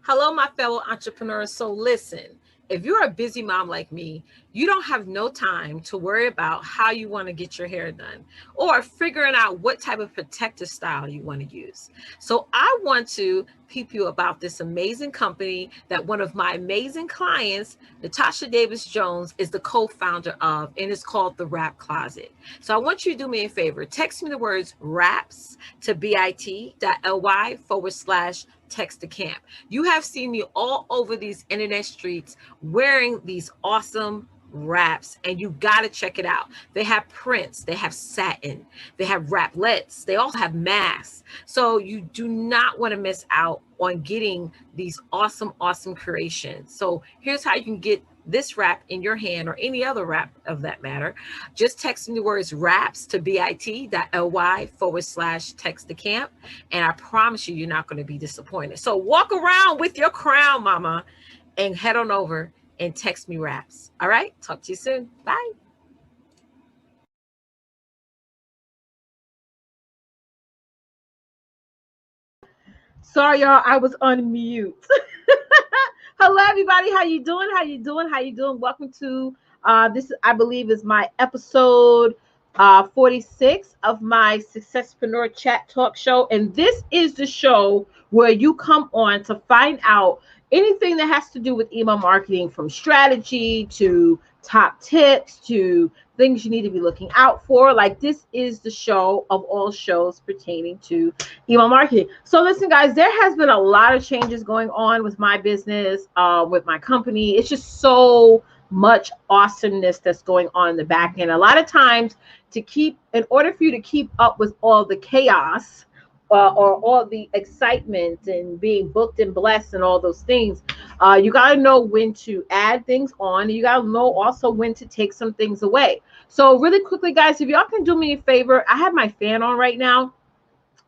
Hello, my fellow entrepreneurs. So listen, if you're a busy mom like me, you don't have no time to worry about how you want to get your hair done or figuring out what type of protective style you want to use. So I want to peep you about this amazing company that one of my amazing clients, Natasha Davis Jones, is the co-founder of, and it's called The Wrap Closet. So I want you to do me a favor. Text me the words wraps to bit.ly/text to camp. You have seen me all over these internet streets wearing these awesome wraps, and you got to check it out. They have prints, they have satin, they have wraplets, they also have masks. So you do not want to miss out on getting these awesome creations. So here's how you can get this wrap in your hand, or any other wrap of that matter. Just text me the words wraps to bit.ly/text to camp, and I promise you, you're not going to be disappointed. So walk around with your crown, mama, and head on over and text me wraps. All right, talk to you soon. Bye. Sorry, y'all, I was on mute. Hello, everybody. How you doing? How you doing? How you doing? Welcome to this, I believe, is my episode 46 of my Success-preneur Chat talk show. And this is the show where you come on to find out anything that has to do with email marketing, from strategy to top tips to things you need to be looking out for. Like, this is the show of all shows pertaining to email marketing. So listen, guys, there has been a lot of changes going on with my business, with my company. It's just so much awesomeness that's going on in the back end. A lot of times, in order for you to keep up with all the chaos, or all the excitement and being booked and blessed and all those things, you got to know when to add things on. And you got to know also when to take some things away. So really quickly, guys, if y'all can do me a favor, I have my fan on right now.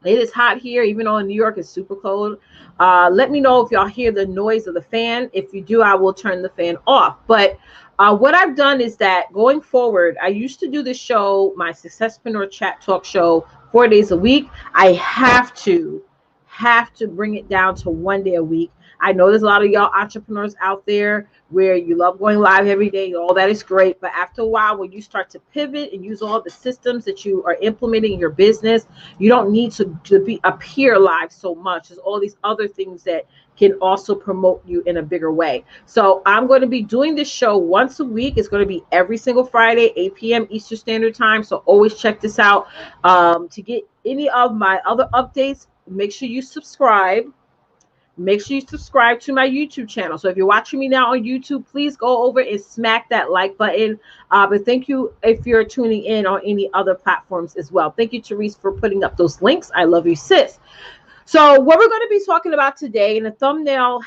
It is hot here, even though in New York it's super cold. Let me know if y'all hear the noise of the fan. If you do, I will turn the fan off. But what I've done is that going forward, I used to do this show, my Successpreneur Chat talk show, 4 days a week. I have to bring it down to 1 day a week. I know there's a lot of y'all entrepreneurs out there where you love going live every day. All that is great. But after a while, when you start to pivot and use all the systems that you are implementing in your business, you don't need to appear live so much. There's all these other things that can also promote you in a bigger way. So I'm going to be doing this show once a week. It's going to be every single Friday, 8 p.m. Eastern Standard Time. So always check this out. To get any of my other updates, make sure you subscribe. Make sure you subscribe to my YouTube channel. So if you're watching me now on YouTube, please go over and smack that like button. But thank you if you're tuning in on any other platforms as well. Thank you, Therese, for putting up those links. I love you, sis. So what we're going to be talking about today, and the thumbnail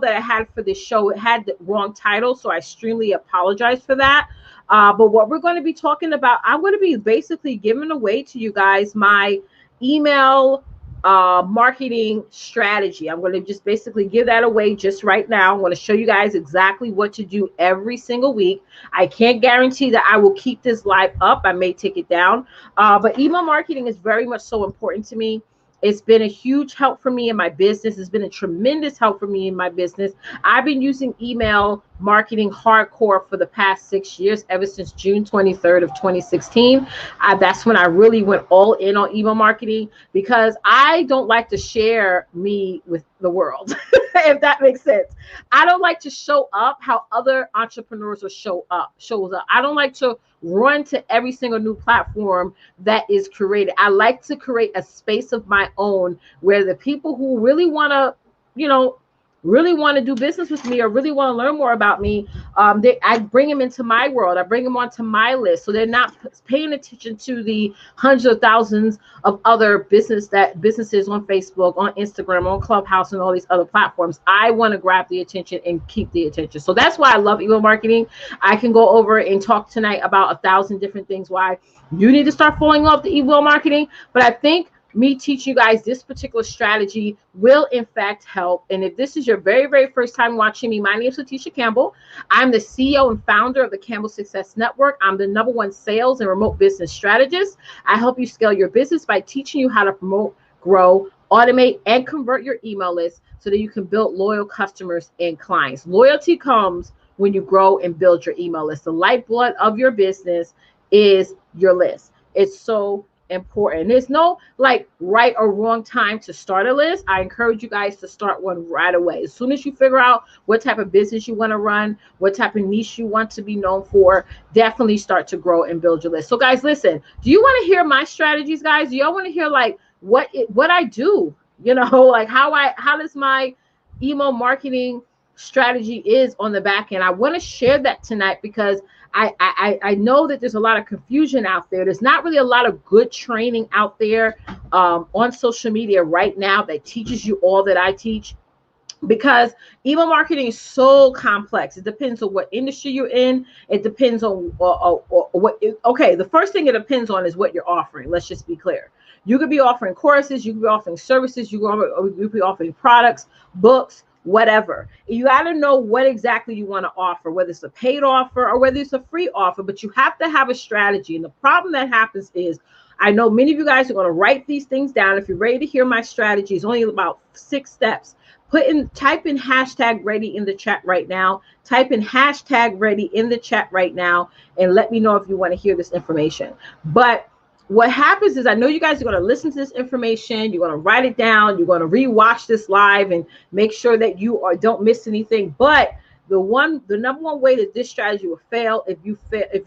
that I had for this show, it had the wrong title, so I extremely apologize for that. But what we're going to be talking about, I'm going to be basically giving away to you guys my email marketing strategy. I'm going to just basically give that away just right now. I'm going to show you guys exactly what to do every single week. I can't guarantee that I will keep this live up. I may take it down. But email marketing is very much so important to me. It's been a huge help for me in my business. It's been a tremendous help for me in my business. I've been using email marketing hardcore for the past 6 years, ever since June 23rd of 2016. That's when I really went all in on email marketing, because I don't like to share me with the world, if that makes sense. I don't like to show up how other entrepreneurs will shows up. I don't like to run to every single new platform that is created. I like to create a space of my own where the people who really want to, really want to do business with me or really want to learn more about me, I bring them into my world. I bring them onto my list, so they're not paying attention to the hundreds of thousands of other businesses on Facebook, on Instagram, on Clubhouse, and all these other platforms. I want to grab the attention and keep the attention. So that's why I love email marketing. I can go over and talk tonight about 1,000 different things why you need to start following up the email marketing. But I think me teaching you guys this particular strategy will in fact help. And if this is your very, very first time watching me, my name is Campbell. I'm the CEO and founder of the Campbell Success Network. I'm the #1 sales and remote business strategist. I help you scale your business by teaching you how to promote, grow, automate, and convert your email list so that you can build loyal customers and clients. Loyalty comes when you grow and build your email list. The lifeblood of your business is your list. It's so important. There's no like right or wrong time to start a list. I encourage you guys to start one right away. As soon as you figure out what type of business you want to run, what type of niche you want to be known for, definitely start to grow and build your list. So guys, listen, do you want to hear my strategies, guys? Do y'all want to hear like what I do? You know, like how does my email marketing strategy is on the back end? I want to share that tonight because I know that there's a lot of confusion out there. There's not really a lot of good training out there on social media right now that teaches you all that I teach, because email marketing is so complex. It depends on what industry you're in. It depends on what. Okay, the first thing it depends on is what you're offering. Let's just be clear. You could be offering courses. You could be offering services. You could be offering products, books, whatever. You got to know what exactly you want to offer, whether it's a paid offer or whether it's a free offer, but you have to have a strategy. And the problem that happens is, I know many of you guys are going to write these things down. If you're ready to hear my strategy, it's only about 6 steps. Type in hashtag ready in the chat right now. Type in hashtag ready in the chat right now and let me know if you want to hear this information. But what happens is, I know you guys are going to listen to this information. You're going to write it down. You're going to rewatch this live and make sure that you don't miss anything. But the number one way that this strategy will fail if you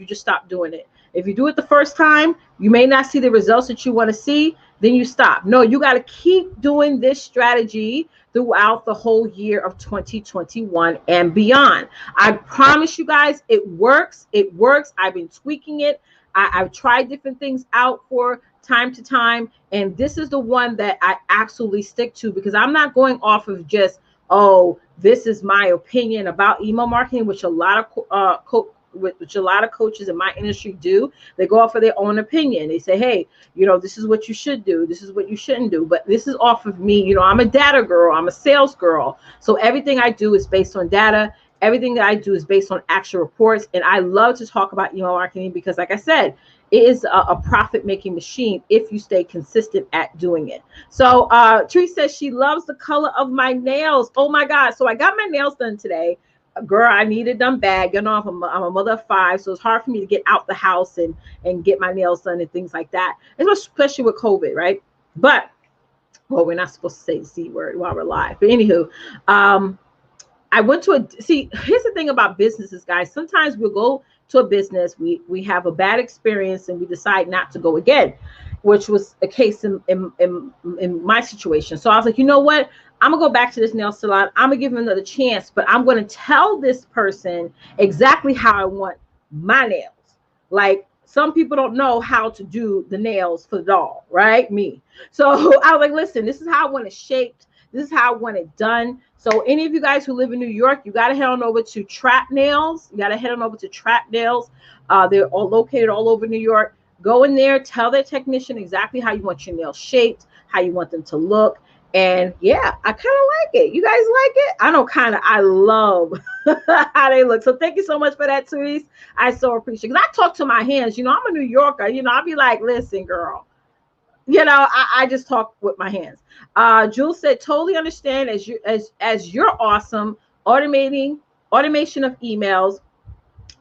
just stop doing it. If you do it the first time, you may not see the results that you want to see, then you stop. No, you got to keep doing this strategy throughout the whole year of 2021 and beyond. I promise you guys, it works. It works. I've been tweaking it. I've tried different things out for time to time, and this is the one that I absolutely stick to, because I'm not going off of just, oh, this is my opinion about email marketing, which a lot of coaches in my industry do. They go off of their own opinion. They say, hey, this is what you should do. This is what you shouldn't do. But this is off of me. I'm a data girl. I'm a sales girl. So everything I do is based on data. Everything that I do is based on actual reports. And I love to talk about email marketing because, like I said, it is a profit-making machine if you stay consistent at doing it. So Tree says she loves the color of my nails. Oh, my God. So I got my nails done today. Girl, I need it done bad. I'm a mother of 5, so it's hard for me to get out the house and get my nails done and things like that, especially with COVID, right? But, well, we're not supposed to say the C word while we're live. But anywho, I went to here's the thing about businesses, guys. Sometimes we'll go to a business, we have a bad experience, and we decide not to go again, which was a case in my situation. So I was like, you know what? I'm going to go back to this nail salon. I'm going to give him another chance, but I'm going to tell this person exactly how I want my nails. Like, some people don't know how to do the nails for the doll, right? Me. So I was like, listen, this is how I want it shaped. This is how I want it done. So any of you guys who live in New York, you got to head on over to Trap Nails. You got to head on over to Trap Nails. They're all located all over New York. Go in there, tell their technician exactly how you want your nails shaped, how you want them to look. And yeah, I kind of like it. You guys like it? I love how they look. So thank you so much for that, Therese. I so appreciate it. Because I talk to my hands. I'm a New Yorker. I'll be like, listen, girl. I just talk with my hands. Jules said, totally understand as you're awesome. Automation of emails,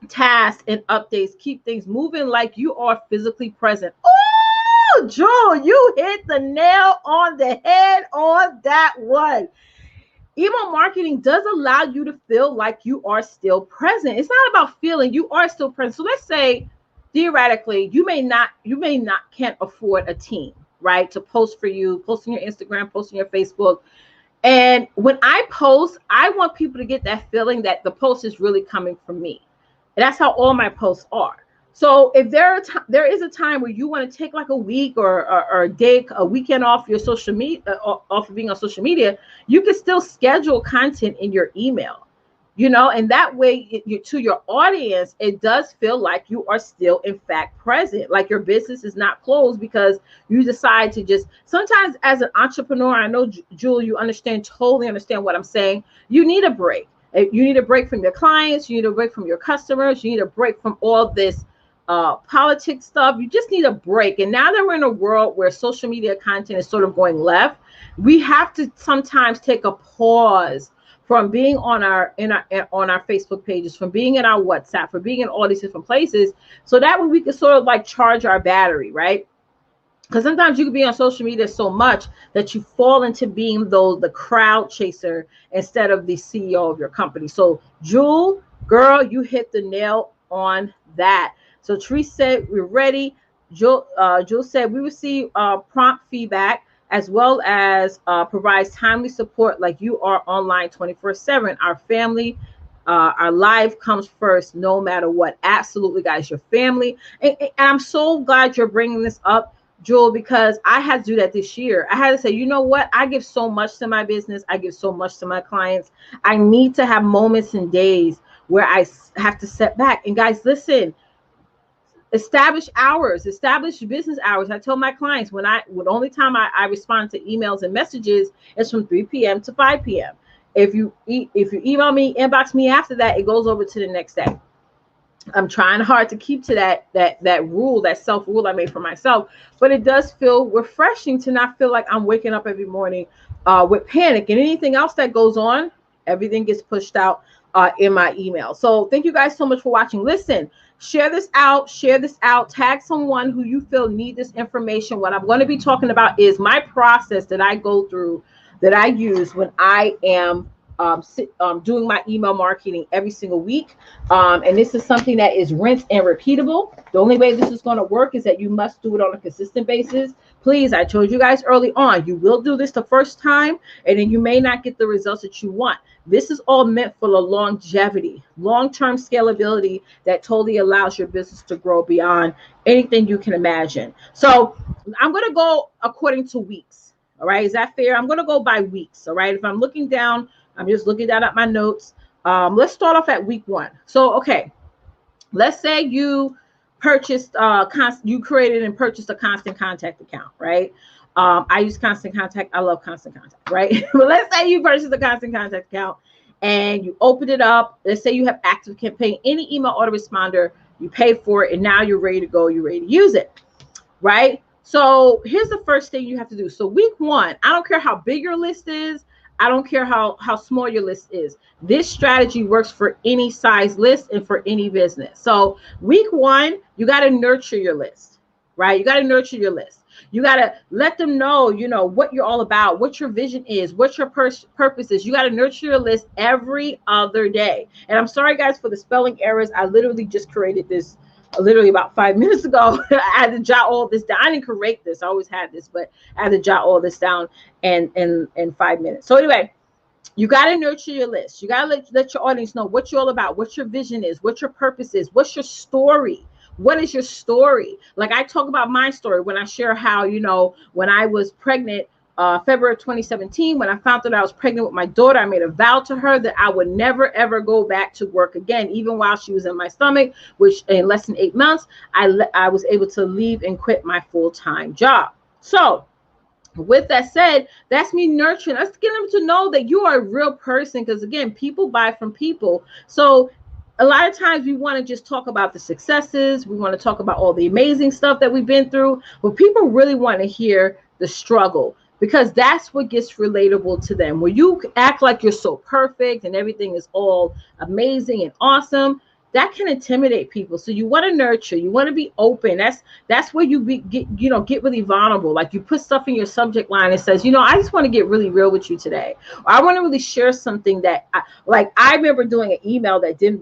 tasks, and updates. Keep things moving like you are physically present. Oh, Jewel, you hit the nail on the head on that one. Email marketing does allow you to feel like you are still present. It's not about feeling, you are still present. So let's say, theoretically, you can't afford a team, right? To post for you, post on your Instagram, post on your Facebook. And when I post, I want people to get that feeling that the post is really coming from me. And that's how all my posts are. So if there is a time where you want to take like a week or a weekend off your social media, off of being on social media, you can still schedule content in your email, and that way to your audience, it does feel like you are still in fact present, like your business is not closed because you decide to just, sometimes as an entrepreneur, I know, Jewel, you totally understand what I'm saying. You need a break. You need a break from your clients. You need a break from your customers. You need a break from all this politics stuff. You just need a break. And now that we're in a world where social media content is sort of going left, we have to sometimes take a pause from being on our Facebook pages, from being in our WhatsApp, from being in all these different places, so that way we can sort of like charge our battery, right? Because sometimes you can be on social media so much that you fall into being the crowd chaser instead of the CEO of your company. So Jewel, girl, you hit the nail on that. So Therese said, we're ready. Jewel said, we receive prompt feedback as well as provides timely support like you are online 24/7. Our family, our life comes first no matter what. Absolutely, guys, your family. And I'm so glad you're bringing this up, Jewel, because I had to do that this year. I had to say, you know what? I give so much to my business. I give so much to my clients. I need to have moments and days where I have to step back. And guys, listen, establish hours, establish business hours. I tell my clients the only time I respond to emails and messages is from 3 p.m. to 5 p.m. If you email me, inbox me after that, it goes over to the next day. I'm trying hard to keep to that rule, that self rule I made for myself, but it does feel refreshing to not feel like I'm waking up every morning with panic, and anything else that goes on, everything gets pushed out in my email. So thank you guys so much for watching. Listen, share this out, tag someone who you feel need this information. What I'm going to be talking about is my process that I go through, that I use when I am doing my email marketing every single week. And this is something that is rinse and repeatable. The only way this is going to work is that you must do it on a consistent basis. Please, I told you guys early on, you will do this the first time, and then you may not get the results that you want. This is all meant for the longevity, long-term scalability that totally allows your business to grow beyond anything you can imagine. So I'm going to go according to weeks. All right. Is that fair? I'm going to go by weeks. All right. If I'm looking down, I'm just looking down at my notes. Let's start off at week 1. So, okay, let's say you purchased, you created and purchased a Constant Contact account, right? I use Constant Contact. I love Constant Contact, right? But let's say you purchased a Constant Contact account and you open it up. Let's say you have Active Campaign, any email autoresponder, you pay for it, and now you're ready to go. You're ready to use it, right? So here's the first thing you have to do. So week 1, I don't care how big your list is. I don't care how small your list is. This strategy works for any size list and for any business. So week 1, you got to nurture your list, right? You got to nurture your list. You got to let them know, what you're all about, what your vision is, what your purpose is. You got to nurture your list every other day. And I'm sorry, guys, for the spelling errors. I literally just created this literally about 5 minutes ago. I had to jot all this down. I didn't correct this. I always had this, but I had to jot all this down in 5 minutes. So anyway, you got to nurture your list. You got to let your audience know what you're all about, what your vision is, what your purpose is, what's your story. What is your story? Like I talk about my story when I share how, when I was pregnant, February of 2017, when I found out I was pregnant with my daughter, I made a vow to her that I would never, ever go back to work again, even while she was in my stomach, which in less than 8 months, I was able to leave and quit my full-time job. So with that said, that's me nurturing. Let's get them to know that you are a real person, because again, people buy from people. So a lot of times we want to just talk about the successes. We want to talk about all the amazing stuff that we've been through, but people really want to hear the struggle, because that's what gets relatable to them. When you act like you're so perfect and everything is all amazing and awesome, that can intimidate people. So you want to nurture, you want to be open. That's where you get really vulnerable. Like you put stuff in your subject line and says, I just want to get really real with you today. Or I want to really share something that I remember doing an email that did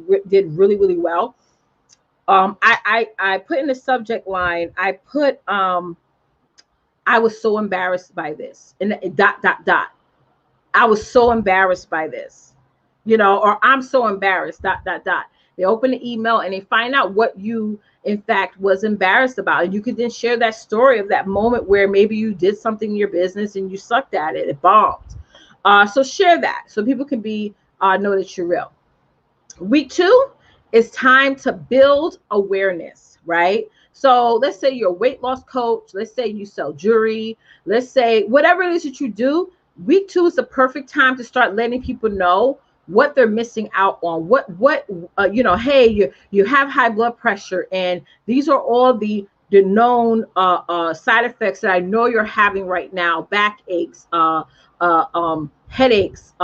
really, really well. I put in the subject line, I put, I was so embarrassed by this, and I was so embarrassed by this, or I'm so embarrassed, . They open the email and they find out what you, in fact, was embarrassed about. And you could then share that story of that moment where maybe you did something in your business and you sucked at it. It bombed. So share that so people can know that you're real. Week 2 is time to build awareness, right? So let's say you're a weight loss coach. Let's say you sell jewelry. Let's say whatever it is that you do, week 2 is the perfect time to start letting people know what they're missing out on, what hey, you have high blood pressure, and these are all the known side effects that I know you're having right now: backaches, headaches,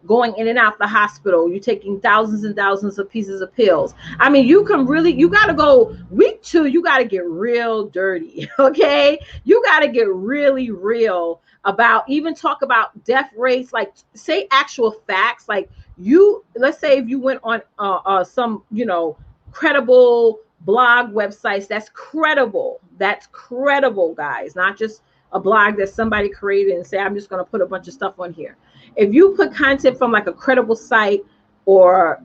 going in and out the hospital. You're taking thousands and thousands of pieces of pills. I mean, you got to go week 2. You got to get real dirty. Okay. You got to get really real about, even talk about death rates, like say actual facts. Like let's say if you went on some, credible blog websites, that's credible, guys, not just a blog that somebody created and say, I'm just going to put a bunch of stuff on here. If you put content from like a credible site, or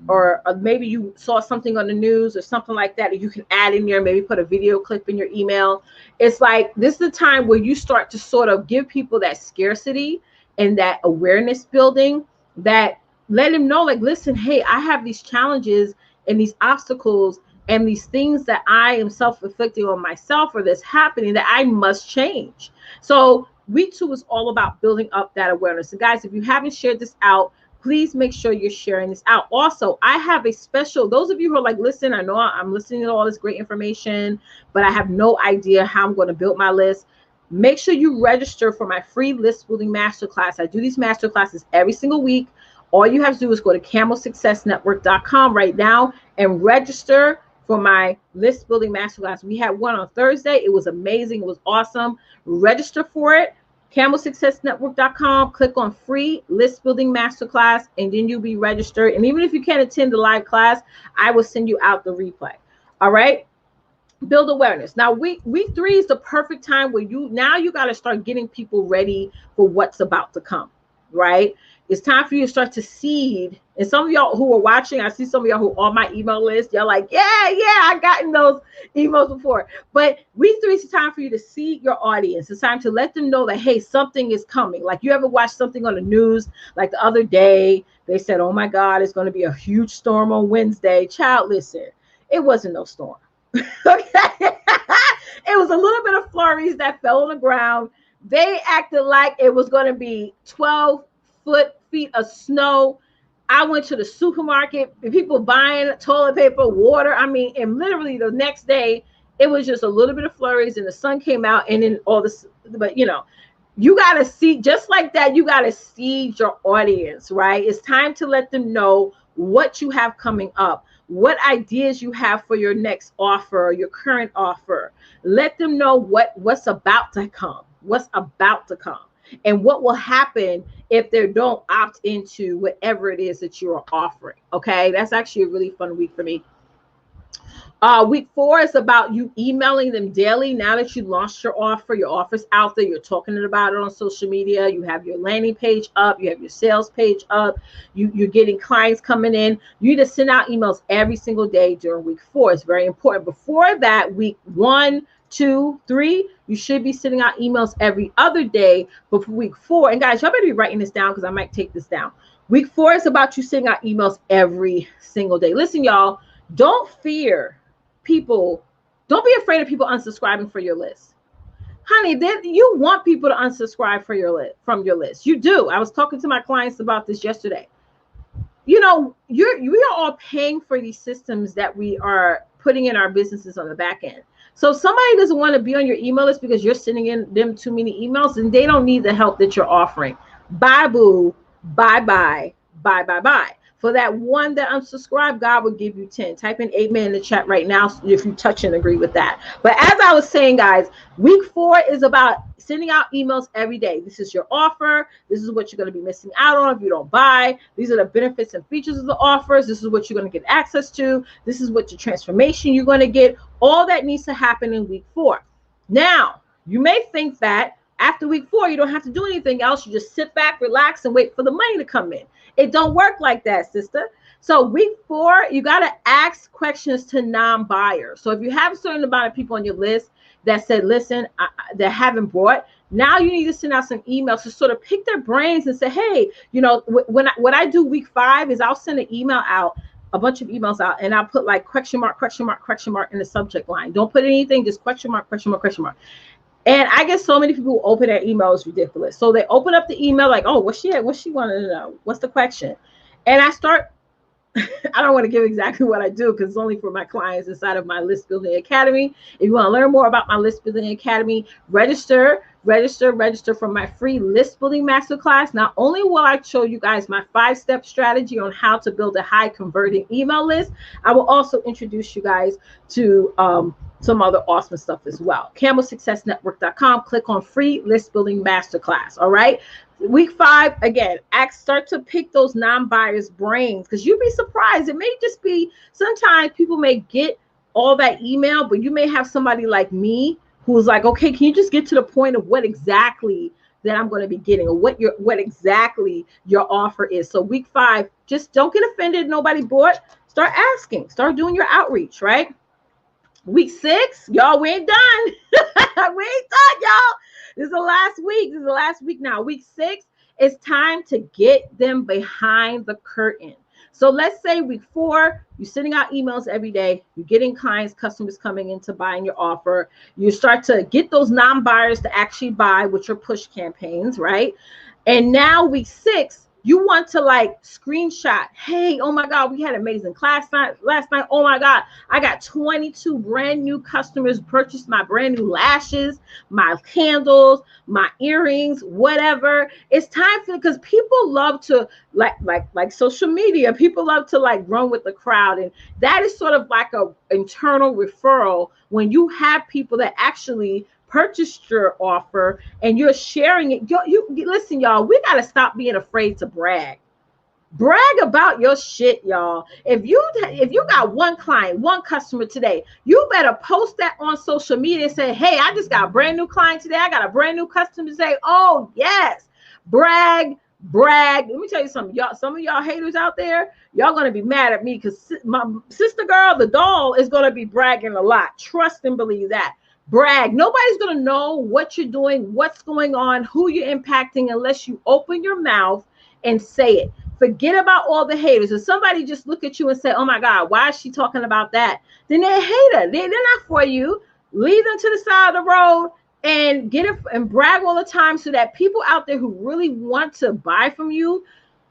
maybe you saw something on the news or something like that, you can add in there, maybe put a video clip in your email. It's like, this is the time where you start to sort of give people that scarcity and that awareness building, that let them know, like, listen, hey, I have these challenges and these obstacles and these things that I am self-inflicting on myself, or that's happening, that I must change. So week 2 is all about building up that awareness. So guys, if you haven't shared this out, please make sure you're sharing this out. Also, I have a special, those of you who are like, listen, I know I'm listening to all this great information, but I have no idea how I'm going to build my list. Make sure you register for my free list building masterclass. I do these masterclasses every single week. All you have to do is go to campbellsuccessnetwork.com right now and register for my list building masterclass. We had one on Thursday. It was amazing. It was awesome. Register for it. CampbellSuccessNetwork.com. Click on free list building masterclass, and then you'll be registered. And even if you can't attend the live class, I will send you out the replay. All right. Build awareness. Now, week 3 is the perfect time where you got to start getting people ready for what's about to come. Right. It's time for you to start to seed. And some of y'all who are watching, I see some of y'all who are on my email list. You're like, yeah, I've gotten those emails before. But week 3 is the time for you to seed your audience. It's time to let them know that, hey, something is coming. Like, you ever watched something on the news? Like the other day, they said, oh my God, it's going to be a huge storm on Wednesday. Child, listen, it wasn't no storm. Okay. It was a little bit of flurries that fell on the ground. They acted like it was going to be 12 feet of snow. I went to the supermarket, people buying toilet paper, water. I mean, and literally the next day, it was just a little bit of flurries, and the sun came out, and then all this. But you got to see, just like that, you got to seed your audience, right? It's time to let them know what you have coming up, what ideas you have for your next offer, your current offer. Let them know what's about to come, and what will happen if they don't opt into whatever it is that you are offering. Okay, that's actually a really fun week for me. Week 4 is about you emailing them daily. Now that you launched your offer's out there, you're talking about it on social media, you have your landing page up, you have your sales page up, you're getting clients coming in. You need to send out emails every single day during week 4. It's very important. Before that, week 1, 2, 3, you should be sending out emails every other day. But for week 4, and guys, y'all better be writing this down because I might take this down. Week 4 is about you sending out emails every single day. Listen, y'all, don't fear people. Don't be afraid of people unsubscribing for your list. Honey, you want people to unsubscribe from your list. You do. I was talking to my clients about this yesterday. We are all paying for these systems that we are putting in our businesses on the back end. So if somebody doesn't want to be on your email list because you're sending in them too many emails, then they don't need the help that you're offering. Bye, boo. Bye, bye. Bye, bye, bye. For that one that unsubscribed, God will give you 10. Type in amen in the chat right now if you touch and agree with that. But as I was saying, guys, week 4 is about sending out emails every day. This is your offer. This is what you're going to be missing out on if you don't buy. These are the benefits and features of the offers. This is what you're going to get access to. This is what your transformation you're going to get. All that needs to happen in week 4. Now, you may think that after week 4, you don't have to do anything else. You just sit back, relax, and wait for the money to come in. It don't work like that, sister. So week 4, you got to ask questions to non-buyers. So if you have a certain amount of people on your list that said, listen, that haven't bought, now you need to send out some emails to sort of pick their brains and say, hey, what I do week 5 is I'll send an email out, a bunch of emails out, and I'll put like question mark in the subject line. Don't put anything, just question mark. And I get so many people who open their email, it's ridiculous. So they open up the email like, oh, what's she wanting to know? What's the question? And I start, I don't want to give exactly what I do because it's only for my clients inside of my List Building Academy. If you want to learn more about my List Building Academy, register for my free List Building Masterclass. Not only will I show you guys my 5-step strategy on how to build a high converting email list, I will also introduce you guys to some other awesome stuff as well. CampbellSuccessNetwork.com. Click on free List Building Masterclass. All right. Week 5, again, start to pick those non-buyers' brains, because you'd be surprised. It may just be, sometimes people may get all that email, but you may have somebody like me who's like, okay, can you just get to the point of what exactly that I'm going to be getting, or what exactly your offer is. So week 5, just don't get offended. Nobody bought. Start asking. Start doing your outreach, right? Week 6, y'all, we ain't done. We ain't done, y'all. This is the last week. This is the last week now. Week 6, it's time to get them behind the curtain. So let's say week 4, you're sending out emails every day. You're getting clients, customers coming in to buying your offer. You start to get those non-buyers to actually buy with your push campaigns, right? And now week 6, you want to like screenshot, hey, oh my God, we had an amazing class last night. Oh my God, I got 22 brand new customers purchased my brand new lashes, my candles, my earrings, whatever. It's time for, because people love to like social media. People love to like run with the crowd. And that is sort of like a internal referral when you have people that actually purchased your offer and you're sharing it. You listen, y'all, we got to stop being afraid to brag about your shit, y'all. If you got one client, one customer today, you better post that on social media and say, hey, I just got a brand new client today. I got a brand new customer. Say, oh yes, brag. Let me tell you something, y'all. Some of y'all haters out there, y'all gonna be mad at me because my sister girl, the doll, is gonna be bragging a lot. Trust and believe that. Brag. Nobody's going to know what you're doing, what's going on, who you're impacting, unless you open your mouth and say it. Forget about all the haters. If somebody just look at you and say, oh my God, why is she talking about that? Then they're a hater. They're not for you. Leave them to the side of the road and get it and brag all the time, so that people out there who really want to buy from you,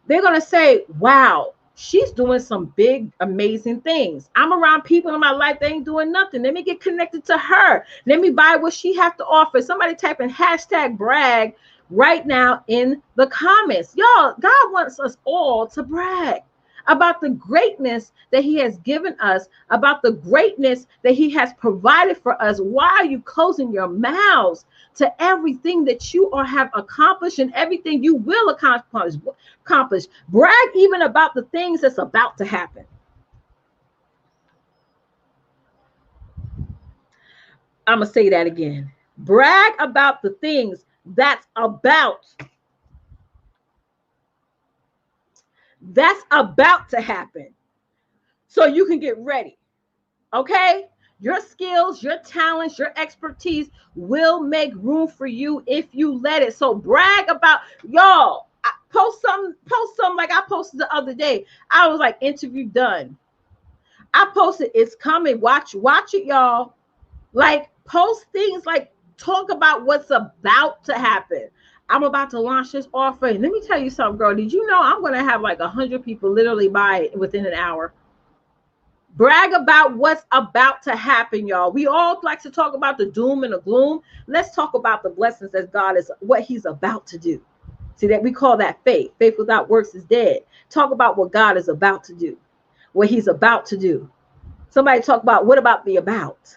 they're going to say, wow, she's doing some big, amazing things. I'm around people in my life that ain't doing nothing. Let me get connected to her. Let me buy what she has to offer. Somebody type in #brag right now in the comments. Y'all, God wants us all to brag about the greatness that he has given us, about the greatness that he has provided for us. Why are you closing your mouths to everything that you have accomplished and everything you will accomplish? Brag even about the things that's about to happen. I'm going to say that again. Brag about the things that's about to happen, so you can get ready. Okay? Your skills, your talents, your expertise will make room for you if you let it. So brag about, y'all. Post some like I posted the other day. I was like, interview done. I posted, it's coming. Watch it, y'all. Like, post things, like talk about what's about to happen. I'm about to launch this offer. And let me tell you something, girl. Did you know I'm going to have like 100 people literally buy it within an hour? Brag about what's about to happen, y'all. We all like to talk about the doom and the gloom. Let's talk about the blessings that God is, what he's about to do. See, that we call that faith. Faith without works is dead. Talk about what God is about to do, what he's about to do. Somebody talk about, what about the about?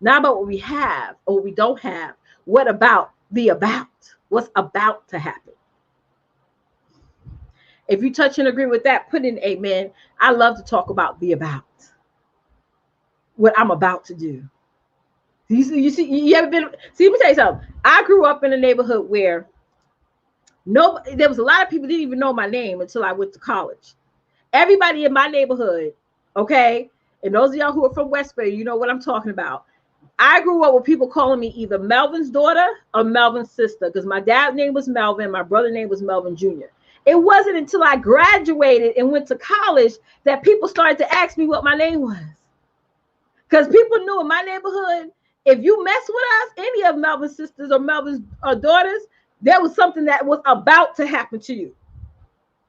Not about what we have or what we don't have. What about the about? What's about to happen? If you touch and agree with that, put in amen. I love to talk about the about. What I'm about to do. You see, you ever been, see, let me tell you something. I grew up in a neighborhood where there was a lot of people didn't even know my name until I went to college. Everybody in my neighborhood, okay, and those of y'all who are from West Bay, you know what I'm talking about. I grew up with people calling me either Melvin's daughter or Melvin's sister, because my dad's name was Melvin, my brother's name was Melvin Jr. It wasn't until I graduated and went to college that people started to ask me what my name was. Because people knew in my neighborhood, if you mess with us, any of Melvin's sisters or Melvin's daughters, there was something that was about to happen to you.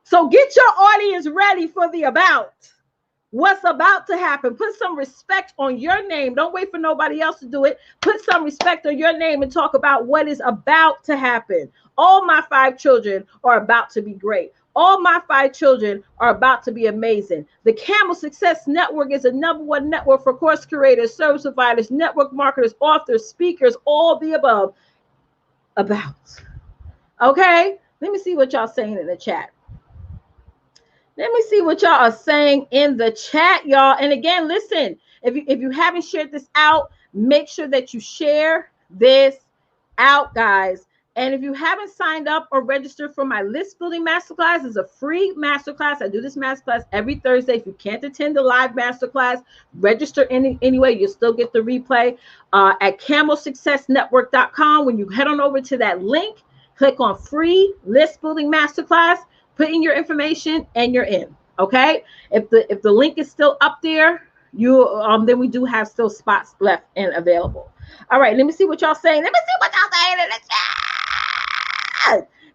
So get your audience ready for the about. What's about to happen. Put some respect on your name. Don't wait for nobody else to do it. Put some respect on your name and talk about what is about to happen. All my 5 children are about to be great. All my 5 children are about to be amazing. The Campbell Success Network is the #1 network for course creators, service providers, network marketers, authors, speakers, all the above. About. Okay? Let me see what y'all saying in the chat. Let me see what y'all are saying in the chat, y'all. And again, listen, if you haven't shared this out, make sure that you share this out, guys. And if you haven't signed up or registered for my list building masterclass, it's a free masterclass. I do this masterclass every Thursday. If you can't attend the live masterclass, register anyway. You'll still get the replay at CampbellSuccessNetwork.com. When you head on over to that link, click on free list building masterclass. Put in your information and you're in. Okay. If the link is still up there, then we do have still spots left and available. All right. Let me see what y'all saying. Let me see what y'all saying in the chat.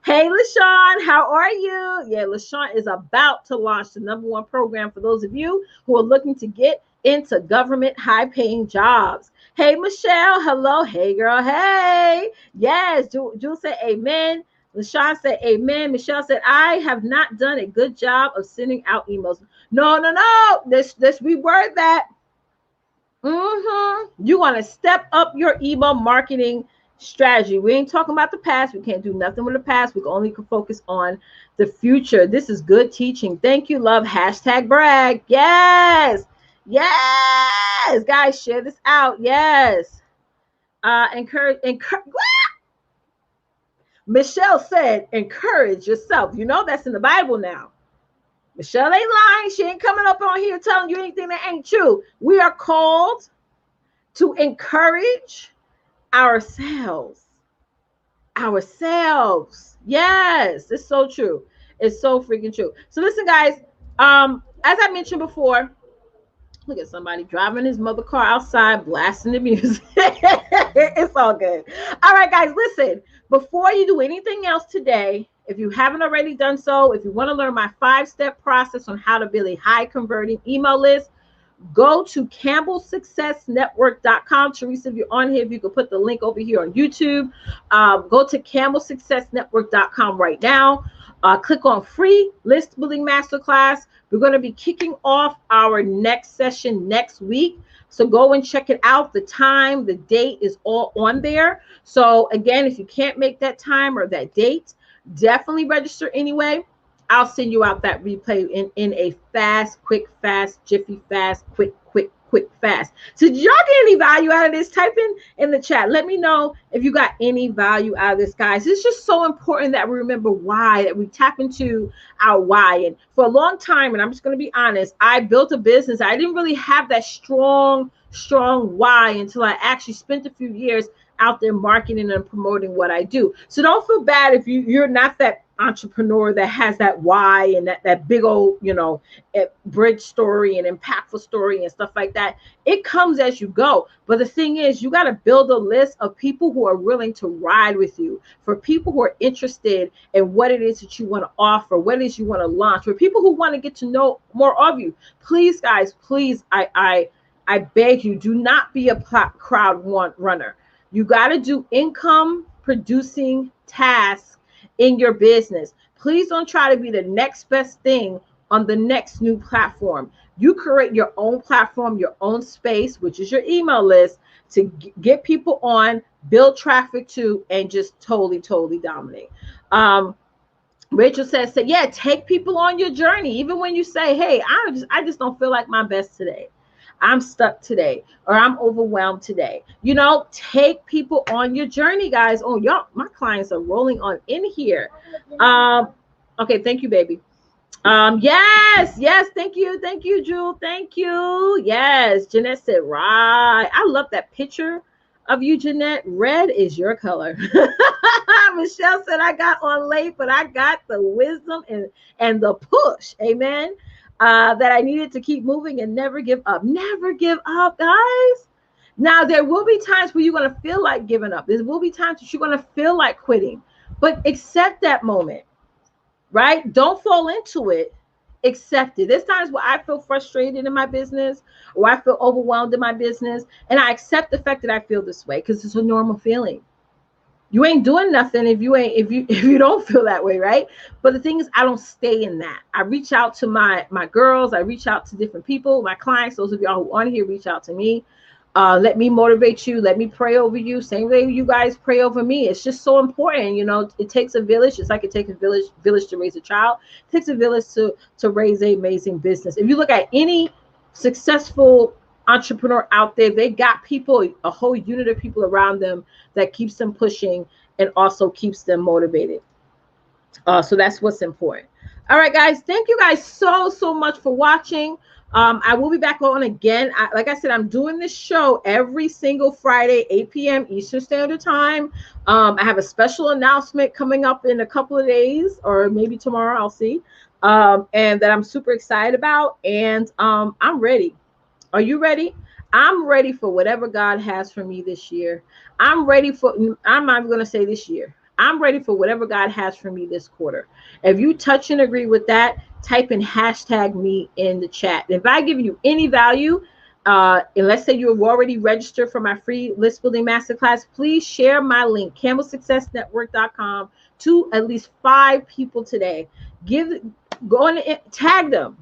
Hey, LaShawn, how are you? Yeah, LaShawn is about to launch the #1 program for those of you who are looking to get into government high-paying jobs. Hey, Michelle. Hello. Hey, girl. Hey. Yes. Jules said amen. LaShawn said, amen. Michelle said, I have not done a good job of sending out emails. No. Let's reword that. You want to step up your email marketing strategy. We ain't talking about the past. We can't do nothing with the past. We can only focus on the future. This is good teaching. Thank you, love. #brag. Yes. Yes. Guys, share this out. Yes. Encourage. Michelle said, encourage yourself. You know that's in the Bible now. Michelle ain't lying. She ain't coming up on here telling you anything that ain't true. We are called to encourage ourselves. Yes, it's so true. It's so freaking true. So listen, guys, as I mentioned before, look at somebody driving his mother car outside, blasting the music. It's all good. All right, guys, listen. Before you do anything else today, if you haven't already done so, if you want to learn my 5-step process on how to build a high-converting email list, go to CampbellSuccessNetwork.com. Teresa, if you're on here, if you could put the link over here on YouTube, go to CampbellSuccessNetwork.com right now. Click on free list building masterclass. We're going to be kicking off our next session next week. So go and check it out. The time, the date is all on there. So again, if you can't make that time or that date, definitely register anyway. I'll send you out that replay in a fast, quick, fast, jiffy, fast, quick, fast. So did y'all get any value out of this? Type in the chat. Let me know if you got any value out of this, guys. It's just so important that we remember why, that we tap into our why. And for a long time, and I'm just going to be honest, I built a business. I didn't really have that strong why until I actually spent a few years out there marketing and promoting what I do. So don't feel bad if you're not that entrepreneur that has that why and that big old, bridge story and impactful story and stuff like that. It comes as you go. But the thing is, you got to build a list of people who are willing to ride with you, for people who are interested in what it is that you want to offer, what it is you want to launch, for people who want to get to know more of you. Please, guys, please, I beg you, do not be a crowd runner. You got to do income producing tasks in your business. Please don't try to be the next best thing on the next new platform. You create your own platform, your own space, which is your email list, to get people on, build traffic to, and just totally dominate. Rachel says, yeah, take people on your journey. Even when you say, hey, I just don't feel like my best today. I'm stuck today, or I'm overwhelmed today. Take people on your journey, guys. Oh, y'all, my clients are rolling on in here. Okay, thank you, baby. Yes, thank you, Jewel, thank you. Yes, Jeanette said, right. I love that picture of you, Jeanette. Red is your color. Michelle said, I got on late, but I got the wisdom and the push. Amen. That I needed to keep moving and never give up. Never give up, guys. Now, there will be times where you're going to feel like giving up. There will be times that you're going to feel like quitting. But accept that moment. right? Don't fall into it. Accept it. There's times where I feel frustrated in my business or I feel overwhelmed in my business, and I accept the fact that I feel this way because it's a normal feeling. You ain't doing nothing if you don't feel that way, right? But the thing is, I don't stay in that. I reach out to my girls. I reach out to different people, my clients. Those of y'all who are on here, reach out to me. Let me motivate you. Let me pray over you. Same way you guys pray over me. It's just so important. It takes a village. It's like it takes a village to raise a child. It takes a village to raise an amazing business. If you look at any successful entrepreneur out there, they got people, a whole unit of people around them that keeps them pushing and also keeps them motivated. So that's what's important. All right, guys. Thank you guys so much for watching. I will be back on again. Like I said, I'm doing this show every single Friday, 8 p.m. Eastern Standard Time. I have a special announcement coming up in a couple of days, or maybe tomorrow, I'll see. And that I'm super excited about. And I'm ready. Are you ready? I'm ready for whatever God has for me this year. I'm not going to say this year. I'm ready for whatever God has for me this quarter. If you touch and agree with that, type in hashtag me in the chat. If I give you any value, and let's say you've already registered for my free list building masterclass, please share my link, CampbellSuccessNetwork.com, to at least 5 people today. Go on and tag them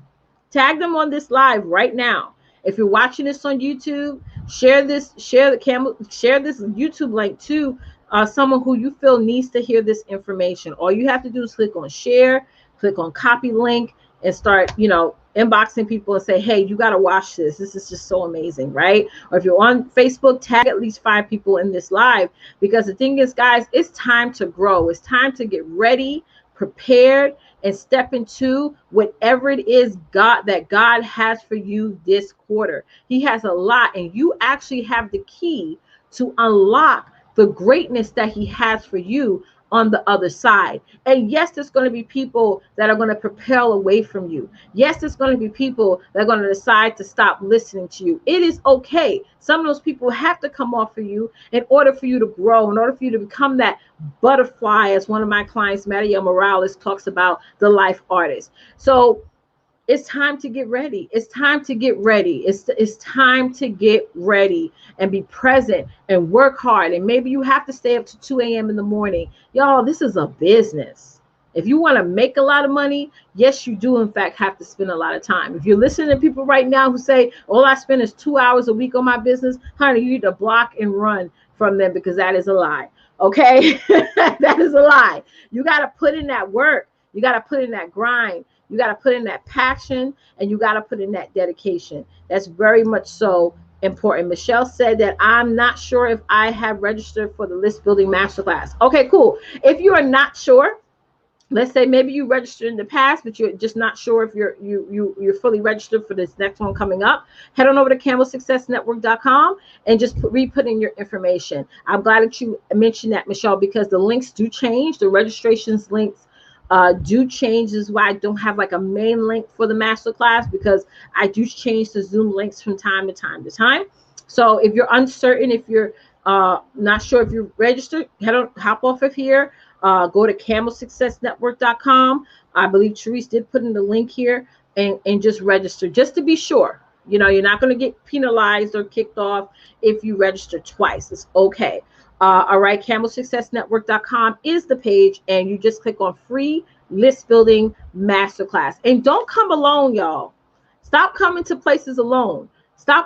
on this live right now. If you're watching this on YouTube, share this YouTube link to someone who you feel needs to hear this information. All you have to do is click on share, click on copy link, and start, inboxing people and say, hey, you got to watch this. This is just so amazing, right? Or if you're on Facebook, tag at least 5 people in this live, because the thing is, guys, it's time to grow. It's time to get ready, prepared, and step into whatever it is that God has for you this quarter. He has a lot, and you actually have the key to unlock the greatness that he has for you on the other side. And yes, there's going to be people that are going to propel away from you. Yes, there's going to be people that are going to decide to stop listening to you. It is okay. Some of those people have to come off of you in order for you to grow, in order for you to become that butterfly, as one of my clients, Maria Morales, talks about, the life artist. So it's time to get ready. It's time to get ready. It's time to get ready and be present and work hard. And maybe you have to stay up to 2 a.m. in the morning. Y'all, this is a business. If you want to make a lot of money, yes, you do, in fact, have to spend a lot of time. If you're listening to people right now who say, all I spend is 2 hours a week on my business, honey, you need to block and run from them, because that is a lie. Okay? That is a lie. You got to put in that work. You got to put in that grind. You got to put in that passion, and you got to put in that dedication. That's very much so important. Michelle said that I'm not sure if I have registered for the list building masterclass. Okay, cool. If you are not sure, let's say maybe you registered in the past, but you're just not sure if you're fully registered for this next one coming up, head on over to CampbellSuccessNetwork.com and just re-put in your information. I'm glad that you mentioned that, Michelle, because the links do change. The registrations links do change. This is why I don't have like a main link for the masterclass, because I do change the Zoom links from time to time. So if you're uncertain, if you're not sure if you're registered, hop off of here. Go to CampbellSuccessNetwork.com. I believe Therese did put in the link here, and just register, just to be sure. You're not going to get penalized or kicked off if you register twice. It's okay. All right, CampbellSuccessNetwork.com is the page, and you just click on free list building masterclass. And don't come alone, y'all. Stop coming to places alone. When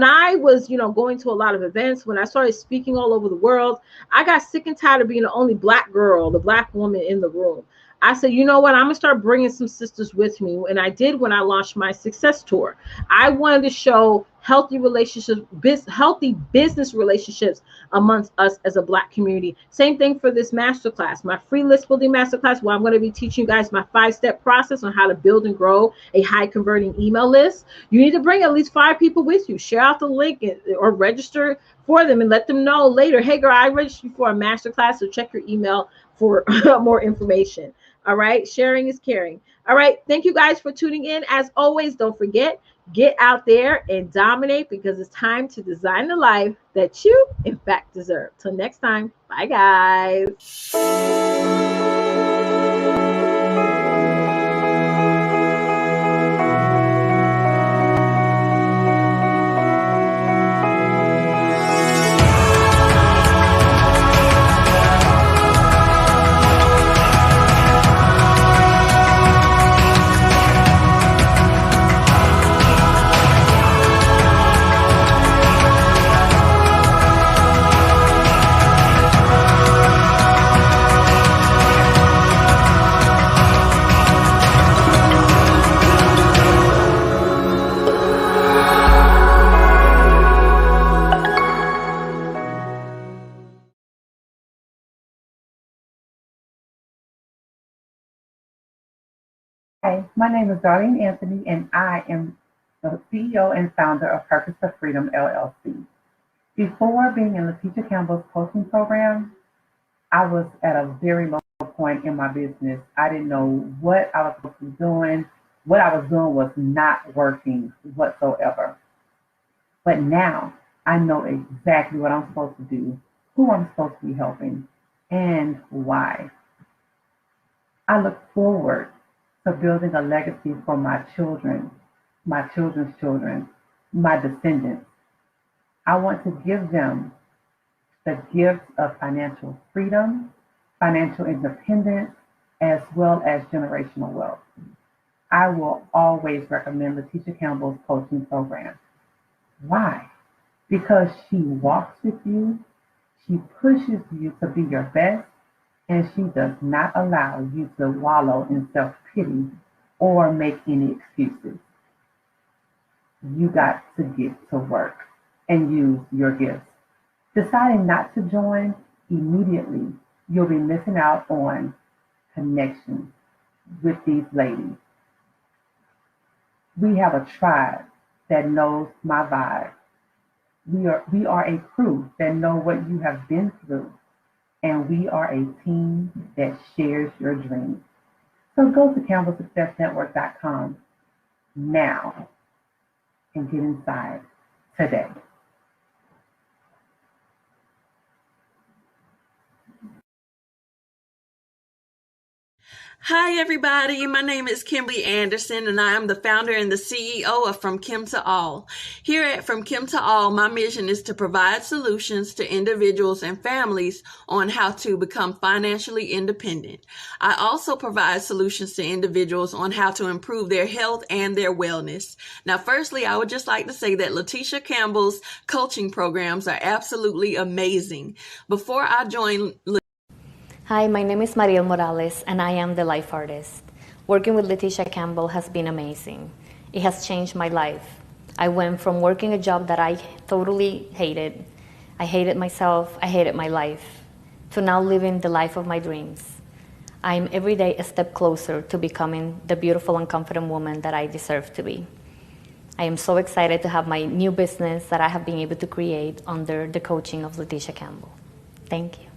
I was, going to a lot of events, when I started speaking all over the world, I got sick and tired of being the only Black girl, the Black woman in the room. I said, you know what? I'm going to start bringing some sisters with me. And I did when I launched my Success Tour. I wanted to show healthy relationships, healthy business relationships amongst us as a Black community. Same thing for this masterclass, my free list building masterclass, where I'm going to be teaching you guys my 5-step process on how to build and grow a high converting email list. You need to bring at least 5 people with you. Share out the link or register for them and let them know later, hey girl, I registered for a masterclass, so check your email for more information. All right. Sharing is caring. All right. Thank you guys for tuning in. As always, don't forget, get out there and dominate, because it's time to design the life that you, in fact, deserve. Till next time. Bye, guys. Hi, my name is Darlene Anthony, and I am the CEO and founder of Purpose for Freedom, LLC. Before being in Letitia Campbell's coaching program, I was at a very low point in my business. I didn't know what I was supposed to be doing. What I was doing was not working whatsoever. But now I know exactly what I'm supposed to do, who I'm supposed to be helping, and why. I look forward to building a legacy for my children, my children's children, my descendants. I want to give them the gift of financial freedom, financial independence, as well as generational wealth. I will always recommend Letitia Campbell's coaching program. Why? Because she walks with you, she pushes you to be your best, and she does not allow you to wallow in self-pity or make any excuses. You got to get to work and use your gifts. Deciding not to join immediately, you'll be missing out on connection with these ladies. We have a tribe that knows my vibe. We are a crew that know what you have been through, and we are a team that shares your dreams. So go to CampbellSuccessNetwork.com now and get inside today. Hi, everybody. My name is Kimberly Anderson, and I am the founder and the CEO of From Kim to All. Here at From Kim to All, my mission is to provide solutions to individuals and families on how to become financially independent. I also provide solutions to individuals on how to improve their health and their wellness. Now, firstly, I would just like to say that Letitia Campbell's coaching programs are absolutely amazing. Before I joined Hi, my name is Mariel Morales, and I am the life artist. Working with Letitia Campbell has been amazing. It has changed my life. I went from working a job that I totally hated. I hated myself, I hated my life, to now living the life of my dreams. I'm every day a step closer to becoming the beautiful and confident woman that I deserve to be. I am so excited to have my new business that I have been able to create under the coaching of Letitia Campbell. Thank you.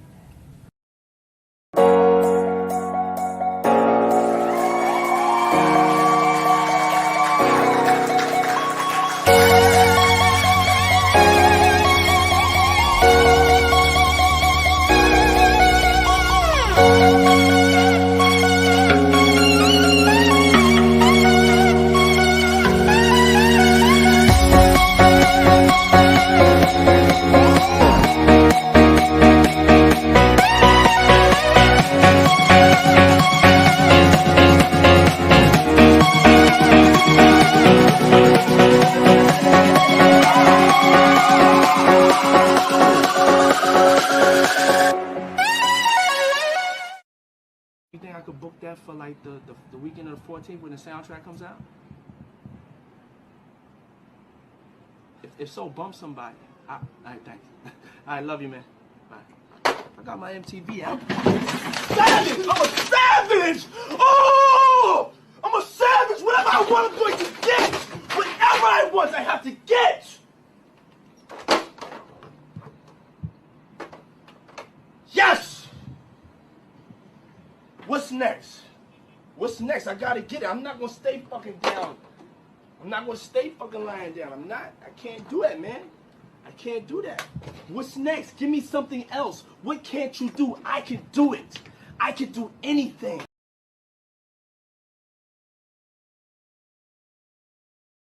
You think I could book that for like the weekend of the 14th when the soundtrack comes out? If so, bump somebody. All right, thanks. All right, love you, man. Bye. I got my MTV out. Savage! I'm a savage! Oh! I'm a savage! Whatever I want, I'm going to get! Whatever I want, I have to get! Yes! What's next? What's next? I gotta get it. I'm not gonna stay fucking down. I'm not gonna stay fucking lying down. I'm not. I can't do that, man. I can't do that. What's next? Give me something else. What can't you do? I can do it. I can do anything.